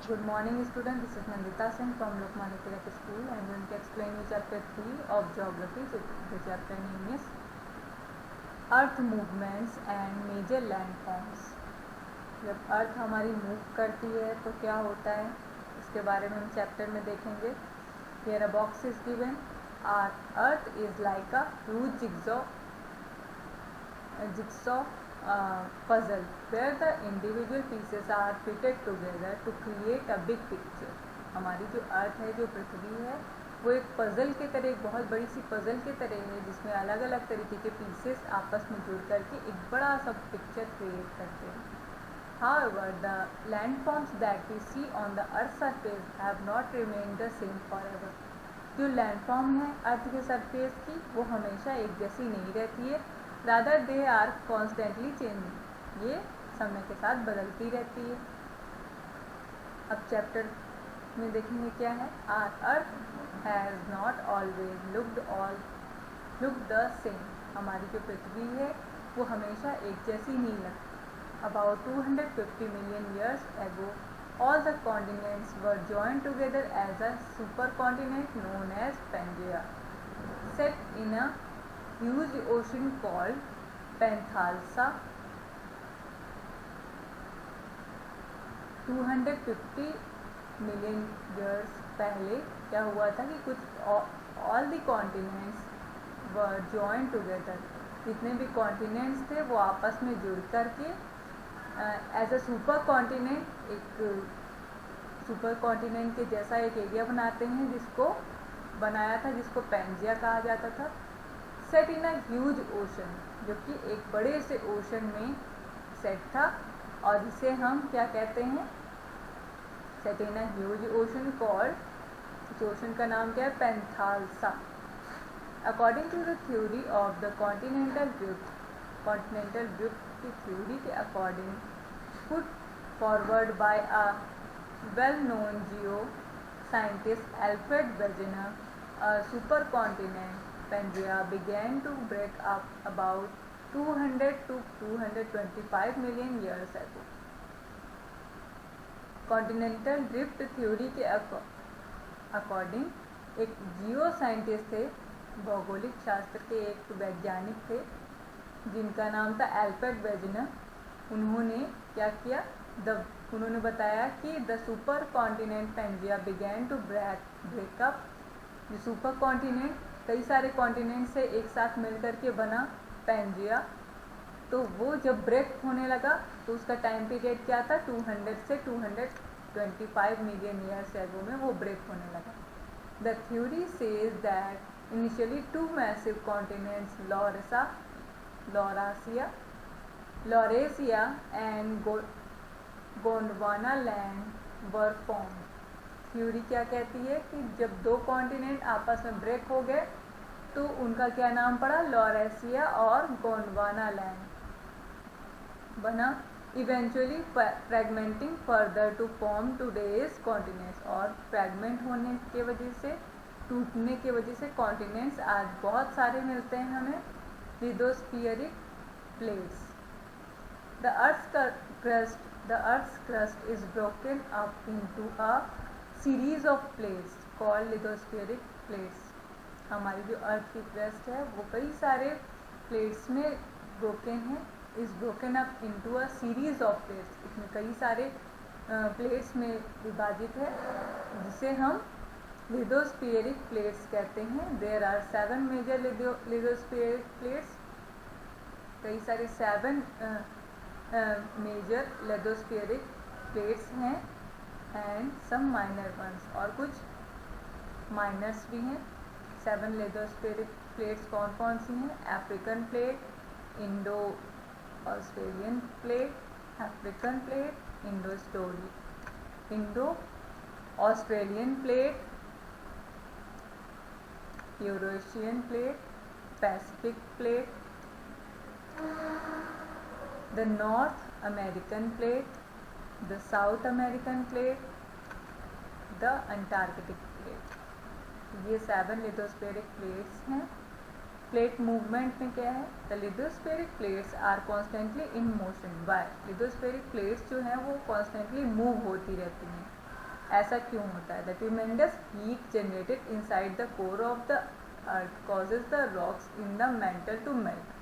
Good morning students, this is Nandita Singh from Lokmanya Tilak School. I am going to explain you chapter 3 of geography. The chapter name is Earth Movements and Major Landforms. जब अर्थ हमारी move करती है तो क्या होता है, इसके बारे में हम चैप्टर में देखेंगे. Here a box is given. Our earth is like a huge jigsaw puzzle where the individual pieces are fitted together to create a big picture. हमारी जो अर्थ है, जो पृथ्वी है, वो एक पज़ल के तरह, एक बहुत बड़ी सी पज़ल के तरह है जिसमें अलग अलग तरीके के पीसेस आपस में जुड़ करके एक बड़ा सा पिक्चर क्रिएट करते हैं. However, the landforms that we see on the Earth's surface have not remained the same forever. जो लैंडफॉर्म है अर्थ के सरफेस की, वो हमेशा एक जैसी नहीं रहती है. Rather they are constantly changing. ये समय के साथ बदलती रहती है. अब चैप्टर में देखेंगे क्या है. Our Earth has not always looked the same. हमारी जो पृथ्वी है वो हमेशा एक जैसी नहीं लगती. About 250 million years ago, all the continents were joined together as a supercontinent known as Pangaea, set in a huge ocean called Panthalassa. 250 million years पहले क्या हुआ था कि कुछ all the continents were joined together. जितने भी continents थे वो आपस में जुड़ करके एज अ सुपर कॉन्टिनेंट, एक सुपर कॉन्टिनेंट के जैसा एक एरिया बनाते हैं, जिसको बनाया था, जिसको पैंजिया कहा जाता था. Set in a huge ocean, जो कि एक बड़े से ओशन में सेट था, और जिसे हम क्या कहते हैं, set in a huge ocean called, इस ओशन का नाम क्या है, Panthalassa. According to the theory of the continental drift, continental drift की थ्योरी के according, put forward by a well known geoscientist Alfred Wegener, a supercontinent Pangaea began to break up about 200 to 225 million years ago. Continental drift theory के according एक जियो scientist थे, भौगोलिक शास्त्र के एक वैज्ञानिक थे, जिनका नाम था एल्फ्रेड वेजेनर. उन्होंने क्या किया, उन्होंने बताया कि the supercontinent Pangaea began to break up. जो सुपर कॉन्टिनेंट कई सारे कॉन्टिनेंट से एक साथ मिलकर के बना पैंजिया, तो वो जब ब्रेक होने लगा तो उसका टाइम पीरियड क्या था, 200 से 225 मिलियन ईयर्स एगो में वो ब्रेक होने लगा. The theory says that initially two massive continents Laurasia and Gondwana land were form. Theory क्या कहती है कि जब दो कॉन्टिनेंट आपस में ब्रेक हो गए तो उनका क्या नाम पड़ा, लॉरेशिया और गोंडवाना लैंड बना. Eventually fragmenting further to form today's continents, और फ्रेगमेंट होने के वजह से, टूटने की वजह से कॉन्टिनेंट्स आज बहुत सारे मिलते हैं हमें. लिथोस्फीयरिक plates. The Earth's crust is broken up into a series of plates called lithospheric plates. हमारी जो अर्थ की क्रस्ट है वो कई सारे प्लेट्स में ब्रोकन है. इस broken up into a series of plates, इसमें कई सारे प्लेट्स में विभाजित है, जिसे हम लिथोस्फीयरिक प्लेट्स कहते हैं. There are 7 major lithospheric plates. कई सारे 7 मेजर लिथोस्फीयरिक प्लेट्स हैं, एंड सम माइनर वंस, और कुछ माइनर्स भी हैं. 7 लिथोस्फीयरिक प्लेट्स कौन कौन सी हैं, African plate, Indo Australian plate, African plate, Indo Australian plate, Eurasian plate, Pacific plate, the North American plate, the South American plate, the Antarctic plate. ये 7 lithospheric plates हैं. Plate movement में क्या है, the lithospheric plates are constantly in motion. Why, lithospheric plates जो हैं वो constantly move होती रहती हैं. ऐसा क्यों होता है? The tremendous heat generated inside the core of the earth causes the rocks in the mantle to melt.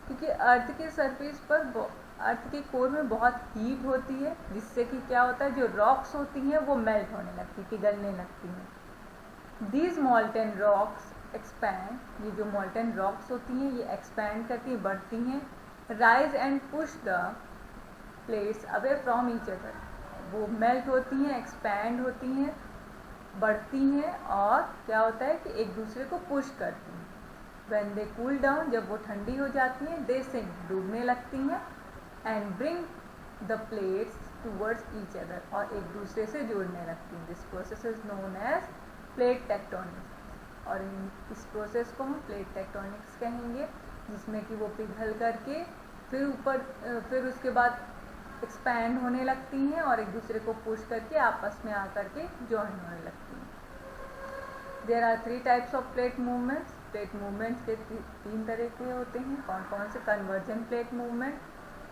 क्योंकि अर्थ के सरफेस पर अर्थ के कोर में बहुत हीट होती है, जिससे कि क्या होता है, जो रॉक्स होती हैं वो मेल्ट होने लगती, पिघलने लगती हैं। दीज मॉल्टन रॉक्स एक्सपैंड, ये जो मॉल्टन रॉक्स होती हैं ये एक्सपैंड करती बढ़ती हैं, rise and push the plates away from each other. वो मेल्ट होती हैं, एक्सपैंड होती हैं, बढ़ती हैं और क्या होता है कि एक दूसरे को पुश करती हैं। व्हेन दे कूल डाउन, जब वो ठंडी हो जाती हैं, दे सिंक, डूबने लगती हैं, and bring the plates towards each other, और एक दूसरे से जुड़ने लगती हैं। This process is known as plate tectonics, और इस प्रोसेस को हम प्लेट टेक्टोनिक्स कहेंगे, जिसमें कि वो पिघल करके फिर उसके बाद एक्सपैंड होने लगती हैं और एक दूसरे को पुश करके आपस में आकर के जॉइन होने लगती हैं। There are 3 types of plate movements. Plate movements के 3 तरह के होते हैं। कौन कौन से? Convergent plate movement.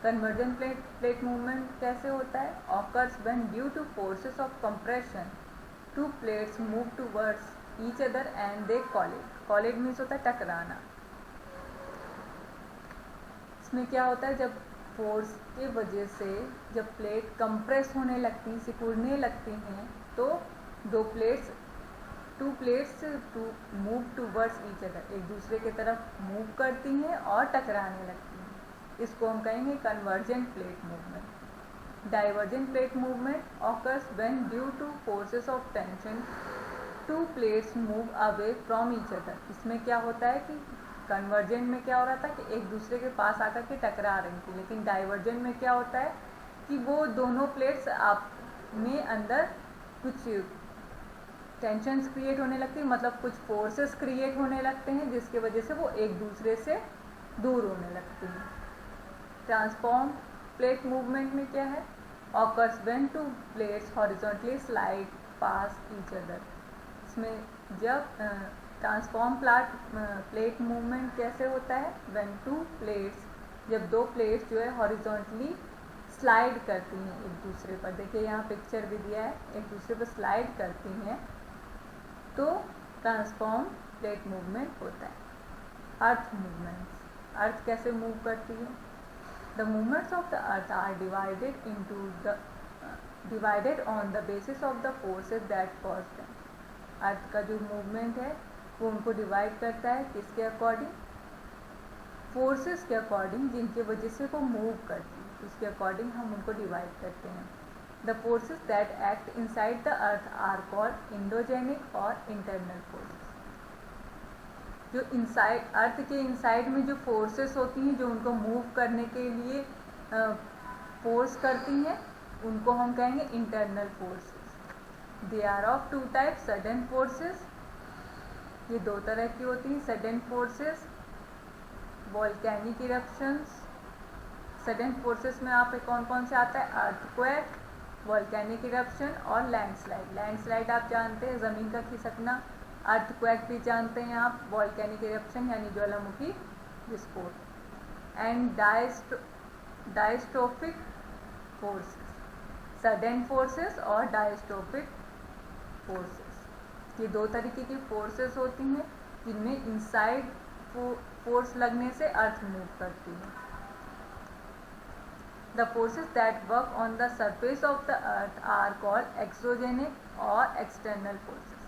Convergent plate movement कैसे होता है? Occurs when due to forces of compression 2 plates move towards each other and they collide. Collide means होता है टकराना। इसमें क्या होता है, जब फोर्स के वजह से जब प्लेट कंप्रेस होने लगती, सिकुड़ने लगती हैं, तो 2 plates to move towards each other, एक दूसरे की तरफ मूव करती हैं और टकराने लगती हैं। इसको हम कहेंगे convergent plate movement. Divergent plate movement occurs when due to forces of tension 2 plates move away from each other. इसमें क्या होता है कि कन्वर्जेंट में क्या हो रहा था कि एक दूसरे के पास आकर के टकरा रही थी, लेकिन डाइवर्जेंट में क्या होता है कि वो दोनों प्लेट्स आप में अंदर कुछ टेंशन्स क्रिएट होने लगती है, मतलब कुछ फोर्सेस क्रिएट होने लगते हैं, जिसके वजह से वो एक दूसरे से दूर होने लगती हैं। ट्रांसफॉर्म प्लेट मूवमेंट में क्या है? Occurs when 2 plates horizontally slide past each other. इसमें जब ट्रांसफॉर्म प्लेट मूवमेंट कैसे होता है? व्हेन 2 प्लेट्स, जब 2 प्लेट्स जो है हॉरिजॉन्टली स्लाइड करती हैं एक दूसरे पर। देखिए यहाँ पिक्चर भी दिया है, एक दूसरे पर स्लाइड करती हैं, तो ट्रांसफॉर्म प्लेट मूवमेंट होता है। अर्थ मूवमेंट्स, अर्थ कैसे मूव करती है? The movements of the earth are divided on the basis of the forces that cause them. Earth का जो मूवमेंट है वो उनको डिवाइड करता है किसके अकॉर्डिंग? फोर्सेस के अकॉर्डिंग, जिनके वजह से वो मूव करती है, उसके अकॉर्डिंग हम उनको डिवाइड करते हैं। The forces that act inside the earth are called endogenic और इंटरनल फोर्सेस। जो इनसाइड अर्थ के इनसाइड में जो फोर्सेस होती हैं, जो उनको मूव करने के लिए फोर्स करती हैं, उनको हम कहेंगे internal forces. They are of 2 types. Sudden forces, ये 2 तरह की होती हैं। Sudden forces, volcanic eruptions. Sudden forces में आप कौन कौन से आता है? अर्थक्वेक, वोल्केनिक इरप्शन और लैंडस्लाइड। लैंडस्लाइड आप जानते हैं, ज़मीन का खिसकना। अर्थक्वेक भी जानते हैं आप, वोल्केनिक इरप्शन यानी ज्वालामुखी विस्फोट। And diastrophic forces, sudden forces और डायस्ट्रोफिक फोर्सेस, ये 2 तरीके की फोर्सेस होती हैं, जिनमें इनसाइड फोर्स लगने से अर्थ मूव करती है। The forces that work on the surface of the earth are called exogenic और एक्सटर्नल फोर्सेस।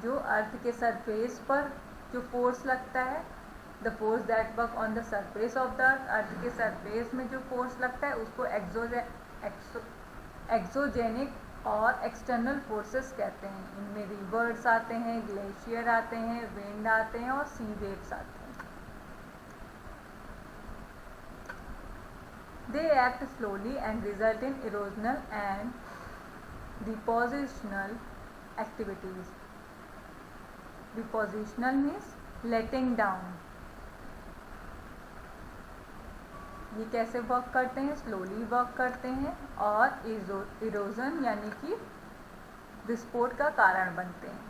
जो अर्थ के सरफेस पर जो फोर्स लगता है, the force that work on the surface of the earth, earth के सरफेस में जो फोर्स लगता है उसको एक्सोजेनिक और एक्सटर्नल फोर्सेस कहते हैं। इनमें रिवर्स आते हैं, ग्लेशियर आते हैं, विंड आते हैं और सी वेव्स आते हैं। They act slowly and result in erosional and depositional activities. Depositional means letting down. ये कैसे वर्क करते हैं? स्लोली वर्क करते हैं और इरोजन यानी कि विस्फोट का कारण बनते हैं।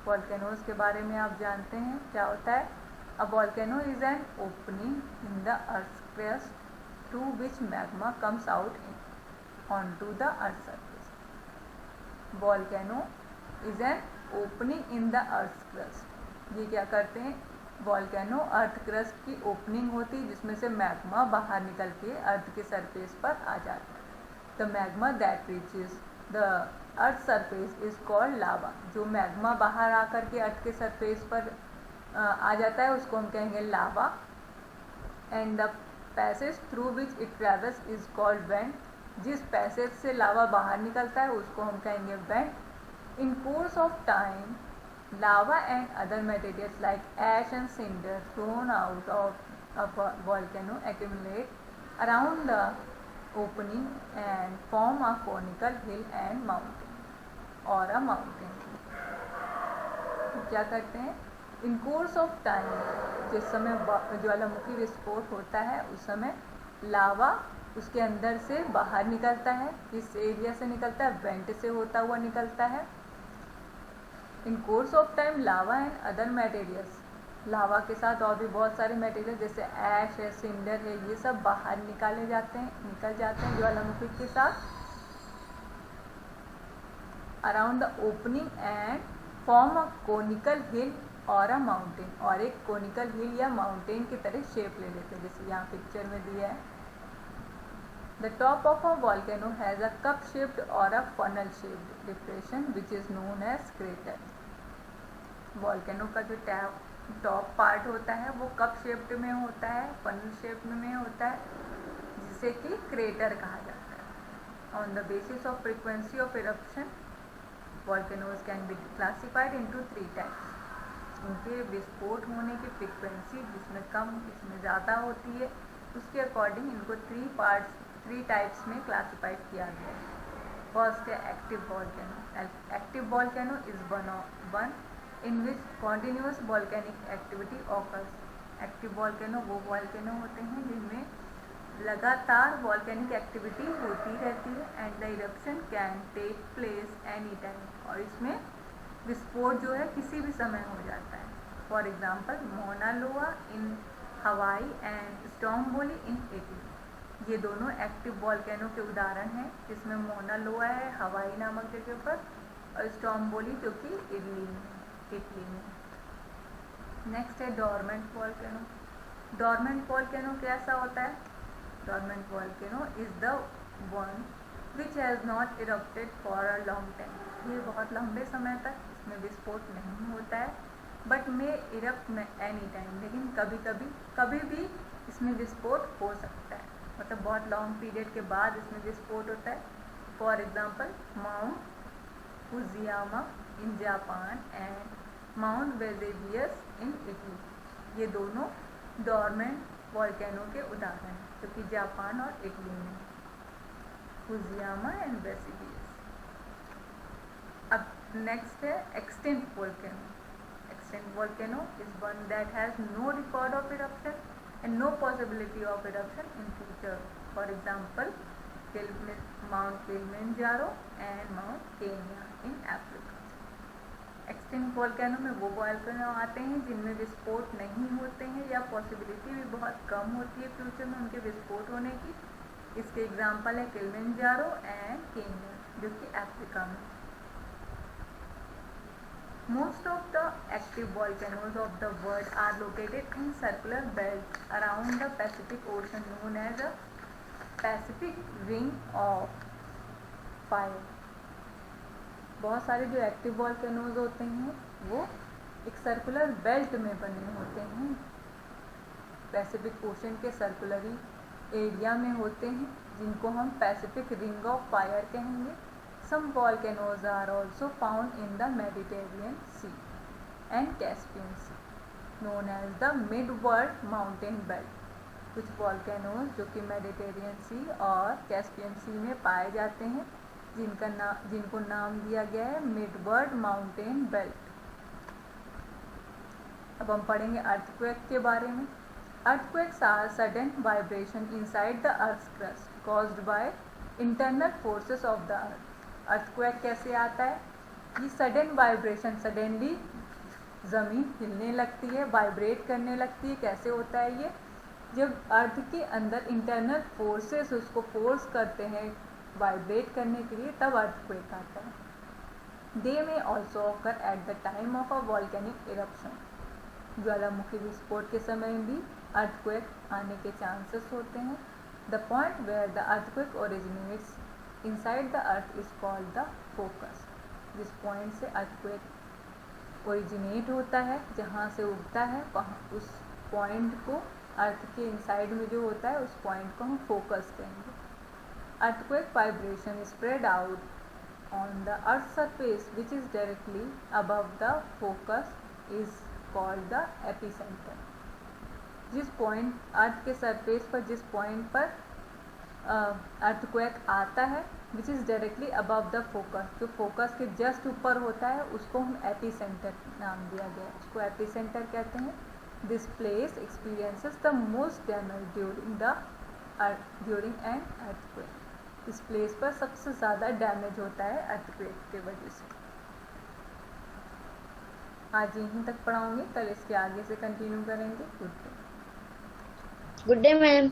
वॉल्केनोज के बारे में आप जानते हैं क्या होता है? A volcano is an opening in the earth's crust through which magma comes out onto the earth's surface. Volcano is an opening in the earth's crust. ये क्या करते हैं, वॉल्केनो अर्थ क्रस्ट की ओपनिंग होती है जिसमें से मैग्मा बाहर निकल के अर्थ के सरफेस पर आ जाता है। The magma that reaches the earth surface is called lava. जो मैग्मा बाहर आकर के अर्थ के सरफेस पर आ जाता है उसको हम कहेंगे lava. And the passage through which it travels is called vent. जिस पैसेज से लावा बाहर निकलता है उसको हम कहेंगे vent. In course of time lava and other materials like ash and cinder thrown out of a volcano accumulate around the opening and form a conical hill and mountain or a mountain. क्या करते हैं, इन course of time जिस समय ज्वालामुखी विस्फोट होता है उस समय लावा उसके अंदर से बाहर निकलता है। किस एरिया से निकलता है, वेंट से होता हुआ निकलता है। In course of time lava and other materials, lava के साथ और भी बहुत सारे मटेरियल जैसे ऐश है, सिंडर है, ये सब बाहर निकल जाते हैं ज्वालामुखी के साथ around the opening and form a conical hill और अ माउंटेन, और एक कोनिकल हिल या माउंटेन की तरह शेप ले लेते हैं जैसे यहाँ पिक्चर में दिया है। The top of a volcano has a cup-shaped or a funnel-shaped depression which is known as crater. Volcano का जो टॉप पार्ट होता है वो कप शेप्ड में होता है, फनल शेप में होता है, जिसे कि क्रेटर कहा जाता है। On the basis of frequency of eruption volcanoes can be classified into 3 types. उनके विस्फोट होने की फ्रीक्वेंसी जिसमें कम जिसमें ज़्यादा होती है उसके अकॉर्डिंग इनको 3 टाइप्स में क्लासिफाइड किया गया है। फर्स्ट है active volcano. Active volcano is one in which continuous volcanic activity occurs. Active volcano वो वॉल्केनो होते हैं जिनमें लगातार वॉल्केनिक एक्टिविटी होती रहती है and the eruption can take place any time, और इसमें विस्फोट जो है किसी भी समय हो जाता है। फॉर एग्जाम्पल मोना लोआ इन हवाई एंड स्टोम्बोली इन इटली, ये दोनों एक्टिव वॉल्केनो के उदाहरण हैं जिसमें मोना लोआ है हवाई नामक जगह पर और स्टोम्बोली जो कि इटली में। नेक्स्ट है डोरमेंट वॉल्केनो। डोरमेंट वॉल्केनो कैसा होता है, dormant volcano is the one which has not erupted for a long time. ये बहुत लंबे समय तक इसमें विस्फोट नहीं होता है बट में इरप्ट में एनी टाइम, लेकिन कभी भी इसमें विस्फोट हो सकता है, मतलब बहुत लॉन्ग पीरियड के बाद इसमें विस्फोट होता है। For example mount Fujiyama in Japan and mount Vesuvius in Italy, ये दोनों डोरमेंट वॉल्केनो के उदाहरण हैं जो कि जापान और इटली में, फुजियामा एंड वेजुवियस। अब नेक्स्ट है extinct volcano. Extinct volcano is one that has no record of eruption and no possibility of eruption in future. For example, Mount Kilimanjaro and Mount Kenya in Africa. Extinct volcano में वो volcano आते हैं जिनमें विस्फोट नहीं होते हैं या पॉसिबिलिटी भी बहुत कम होती है फ्यूचर में उनके विस्फोट होने की। इसके एग्जाम्पल है किलिमंजारो एंड केन्या जो कि अफ्रीका में। Most of the active volcanoes of the world are located in circular belts around the Pacific Ocean known as a Pacific Ring of Fire. बहुत सारे जो एक्टिव वॉल्केनोज होते हैं वो एक सर्कुलर बेल्ट में बने होते हैं, पैसिफिक ओशन के सर्कुलरी एरिया में होते हैं जिनको हम पैसिफिक रिंग ऑफ फायर कहेंगे। Some volcanoes are also found in the Mediterranean Sea and Caspian Sea, known as the Midward Mountain Belt. कुछ volcanoes जो कि मेडिटेरियन सी और कैस्पियन सी में पाए जाते हैं जिनको नाम दिया गया है मिडवर्ड माउंटेन बेल्ट। अब हम पढ़ेंगे अर्थक्वेक के बारे में। Earthquakes are sudden vibration inside the Earth's crust caused by internal forces of the Earth. Earthquake कैसे आता है, ये सडन वाइब्रेशन, सडनली ज़मीन हिलने लगती है, वाइब्रेट करने लगती है। कैसे होता है ये, जब अर्थ के अंदर इंटरनल फोर्सेस उसको फोर्स करते हैं वाइब्रेट करने के लिए, तब अर्थक्वेक आता है। दे में also occur at the time of a volcanic eruption. ज्वालामुखी विस्फोट के समय भी अर्थक्वेक आने के चांसेस होते हैं। The point where the earthquake originates inside the earth is called the focus. जिस पॉइंट से अर्थक्वेक ओरिजिनेट होता है, जहाँ से उगता है, वहाँ उस पॉइंट को, अर्थ के इनसाइड में जो होता है उस पॉइंट को हम फोकस कहेंगे। Earthquake vibration spread out on the earth surface which is directly above the focus is called the epicentre. जिस पॉइंट, अर्थ के सरफेस पर जिस पॉइंट पर अर्थक्वेक आता है, which is directly above the focus, जो फोकस के जस्ट ऊपर होता है, उसको हम एपिसेंटर नाम दिया गया है, उसको एपिसेंटर कहते हैं। This place experiences the most damage during an earthquake. इस प्लेस पर सबसे ज़्यादा डैमेज होता है अर्थक्वेक के वजह से। आज यहीं तक पढ़ाऊंगी, कल इसके आगे से कंटिन्यू करेंगे। Good day. Good day ma'am.